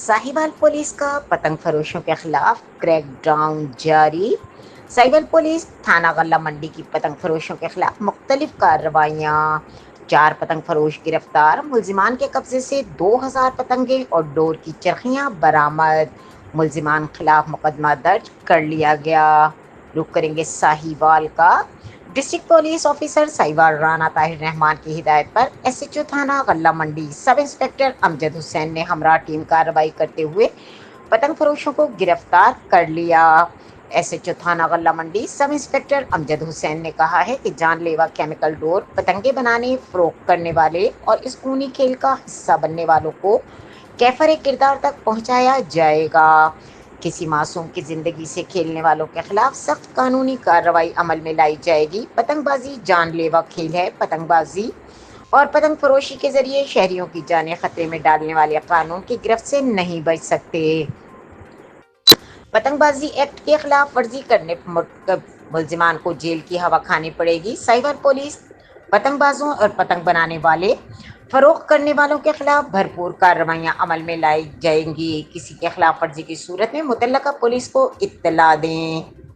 Sahiwal police का पतंग फरोशों के खिलाफ क्रैक डाउन जारी। साहिवाल पुलिस थाना गल्ला मंडी की पतंग फरोशों के खिलाफ मुख्तलिफ कार्रवाइयाँ। 4 पतंग फरोश गिरफ्तार, मुलजिमान के कब्जे से 2000 पतंगे और डोर की चरखियाँ बरामद। मुलजिमान खिलाफ मुकदमा दर्ज कर लिया गया। रुक करेंगे साहिवाल का। District police officer Sahiwal Rana Tahir Rahman की हिदायत पर एसएचओ थाना गल्ला मंडी सब इंस्पेक्टर अमजद हुसैन ने हमरा टीम कार्रवाई करते हुए पतंग फरोशों को गिरफ्तार कर लिया। एसएचओ थाना गल्ला मंडी सब इंस्पेक्टर अमजद हुसैन ने कहा है कि जानलेवा केमिकल डोर पतंगे बनाने, फरोख्त करने वाले और इस खूनी खेल का हिस्सा बनने वालों को कैफर किरदार तक पहुंचाया जाएगा। किसी मासूम की जिंदगी से खेलने वालों के खिलाफ सख्त कानूनी कार्रवाई अमल में लाई जाएगी। पतंगबाजी जानलेवा खेल है। पतंगबाजी और पतंग फरोशी के जरिए शहरियों की जानें खतरे में डालने वाले कानून की गिरफ्त से नहीं बच सकते। पतंगबाजी एक्ट के खिलाफ वर्जी करने मुलजिमान को जेल की हवा खानी पड़ेगी। साइबर पुलिस पतंगबाजों और पतंग बनाने वाले, फरोख्त करने वालों के खिलाफ भरपूर कार्रवाइयां अमल में लाई जाएंगी। किसी के खिलाफ वर्जी की सूरत में मुतल्लका पुलिस को इत्तला दें।